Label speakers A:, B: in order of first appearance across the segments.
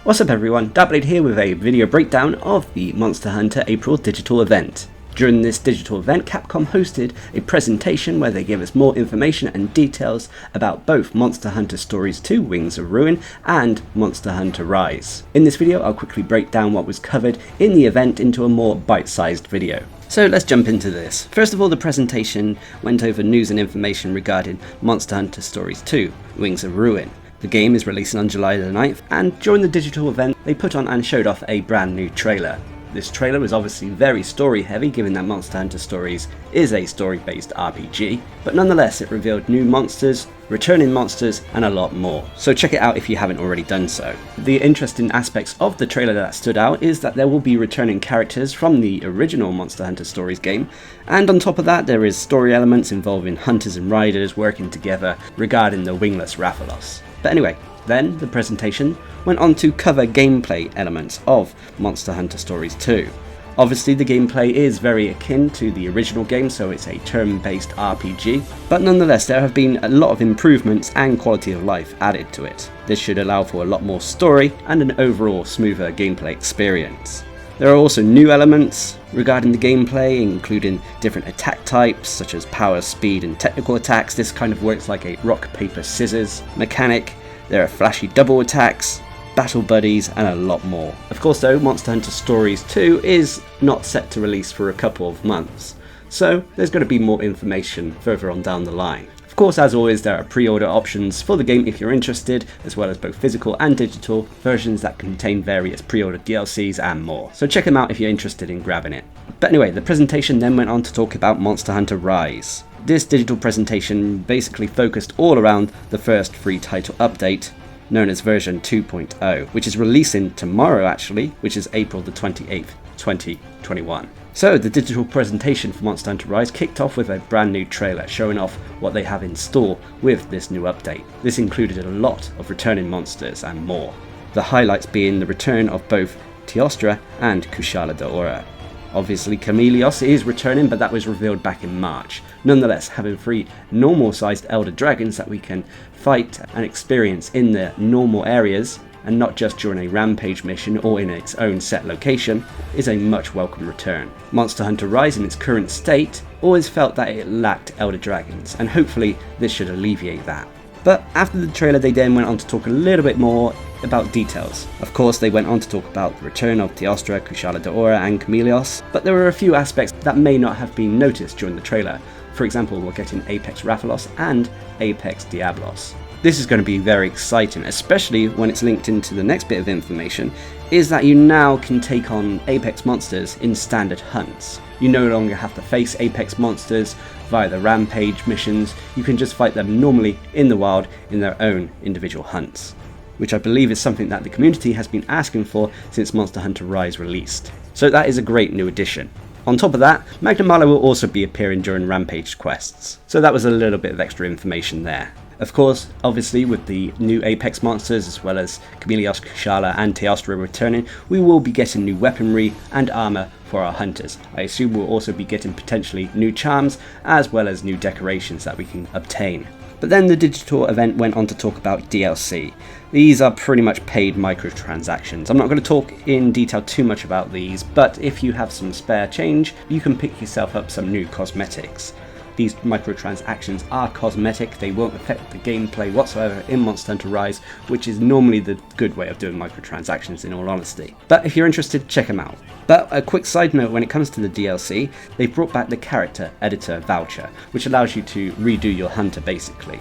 A: What's up everyone, Darcblade here with a video breakdown of the Monster Hunter April digital event. During this digital event, Capcom hosted a presentation where they gave us more information and details about both Monster Hunter Stories 2 Wings of Ruin and Monster Hunter Rise. In this video, I'll quickly break down what was covered in the event into a more bite-sized video. So let's jump into this. First of all, the presentation went over news and information regarding Monster Hunter Stories 2 Wings of Ruin. The game is releasing on July the 9th, and during the digital event they put on and showed off a brand new trailer. This trailer was obviously very story heavy, given that Monster Hunter Stories is a story based RPG, but nonetheless it revealed new monsters, returning monsters and a lot more. So check it out if you haven't already done so. The interesting aspects of the trailer that stood out is that there will be returning characters from the original Monster Hunter Stories game, and on top of that there is story elements involving hunters and riders working together regarding the wingless Rathalos. But anyway, then the presentation went on to cover gameplay elements of Monster Hunter Stories 2. Obviously the gameplay is very akin to the original game, so it's a turn-based RPG, but nonetheless there have been a lot of improvements and quality of life added to it. This should allow for a lot more story and an overall smoother gameplay experience. There are also new elements regarding the gameplay, including different attack types such as power, speed and technical attacks. This kind of works like a rock, paper, scissors mechanic. There are flashy double attacks, battle buddies and a lot more. Of course though, Monster Hunter Stories 2 is not set to release for a couple of months, so there's going to be more information further on down the line. Of course, as always, there are pre-order options for the game if you're interested, as well as both physical and digital versions that contain various pre-order DLCs and more. So check them out if you're interested in grabbing it. But anyway, the presentation then went on to talk about Monster Hunter Rise. This digital presentation basically focused all around the first free title update, known as version 2.0, which is releasing tomorrow actually, which is April the 28th, 2021. So the digital presentation for Monster Hunter Rise kicked off with a brand new trailer showing off what they have in store with this new update. This included a lot of returning monsters and more. The highlights being the return of both Teostra and Kushala Daora. Obviously Chameleos is returning, but that was revealed back in March. Nonetheless, having 3 normal sized elder dragons that we can fight and experience in the normal areas, and not just during a rampage mission or in its own set location, is a much welcome return. Monster Hunter Rise in its current state always felt that it lacked elder dragons, and hopefully this should alleviate that. But after the trailer they then went on to talk a little bit more about details. Of course they went on to talk about the return of Teostra, Kushala Daora and Chameleos, but there were a few aspects that may not have been noticed during the trailer. For example, we're getting Apex Rathalos and Apex Diablos. This is going to be very exciting, especially when it's linked into the next bit of information, is that you now can take on Apex monsters in standard hunts. You no longer have to face Apex monsters via the rampage missions, you can just fight them normally in the wild in their own individual hunts, which I believe is something that the community has been asking for since Monster Hunter Rise released. So that is a great new addition. On top of that, Magnamalo will also be appearing during rampage quests, so that was a little bit of extra information there. Of course, obviously with the new Apex monsters as well as Chameleos, Kushala and Teostra returning, we will be getting new weaponry and armor for our hunters. I assume we'll also be getting potentially new charms as well as new decorations that we can obtain. But then the digital event went on to talk about DLC. These are pretty much paid microtransactions. I'm not going to talk in detail too much about these, but if you have some spare change, you can pick yourself up some new cosmetics. These microtransactions are cosmetic, they won't affect the gameplay whatsoever in Monster Hunter Rise, which is normally the good way of doing microtransactions in all honesty. But if you're interested, check them out. But a quick side note, when it comes to the DLC, they've brought back the character editor voucher, which allows you to redo your hunter basically.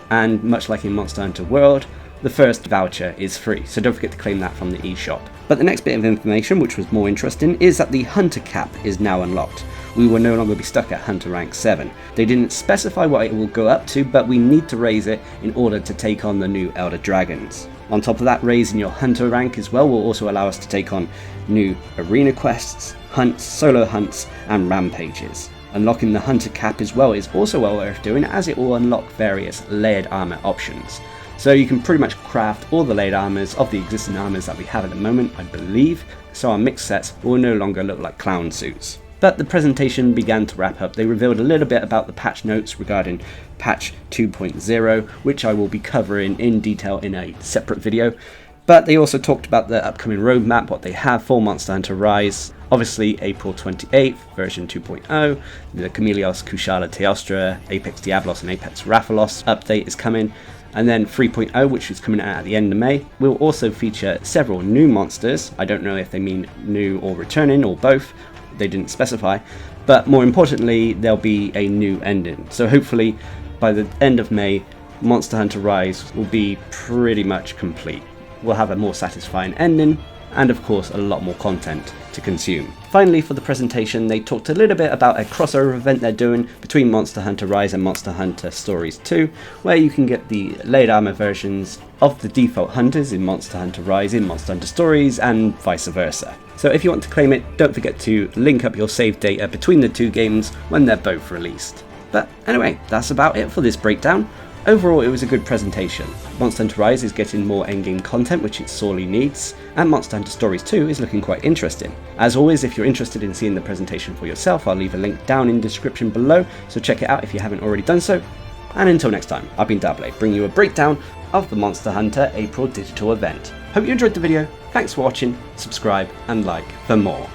A: And much like in Monster Hunter World, the first voucher is free, so don't forget to claim that from the eShop. But the next bit of information, which was more interesting, is that the hunter cap is now unlocked. We will no longer be stuck at hunter rank 7. They didn't specify what it will go up to, but we need to raise it in order to take on the new elder dragons. On top of that, raising your hunter rank as well will also allow us to take on new arena quests, hunts, solo hunts and rampages. Unlocking the hunter cap as well is also well worth doing, as it will unlock various layered armor options. So you can pretty much craft all the layered armors of the existing armors that we have at the moment, I believe, so our mixed sets will no longer look like clown suits. But the presentation began to wrap up. They revealed a little bit about the patch notes regarding patch 2.0, which I will be covering in detail in a separate video. But they also talked about the upcoming roadmap, what they have for Monster Hunter Rise. Obviously, April 28th, version 2.0, the Chameleos Kushala Teostra, Apex Diablos and Apex Rathalos update is coming. And then 3.0, which is coming out at the end of May, will also feature several new monsters. I don't know if they mean new or returning or both, they didn't specify. But more importantly, there'll be a new ending. So hopefully, by the end of May, Monster Hunter Rise will be pretty much complete. We'll have a more satisfying ending, and of course a lot more content to consume. Finally, for the presentation, they talked a little bit about a crossover event they're doing between Monster Hunter Rise and Monster Hunter Stories 2, where you can get the laid armor versions of the default hunters in Monster Hunter Rise in Monster Hunter Stories, and vice versa. So if you want to claim it, don't forget to link up your save data between the two games when they're both released. But anyway, that's about it for this breakdown. Overall, it was a good presentation. Monster Hunter Rise is getting more endgame content, which it sorely needs, and Monster Hunter Stories 2 is looking quite interesting. As always, if you're interested in seeing the presentation for yourself, I'll leave a link down in the description below, so check it out if you haven't already done so. And until next time, I've been Darcblade, bringing you a breakdown of the Monster Hunter April digital event. Hope you enjoyed the video, thanks for watching, subscribe and like for more.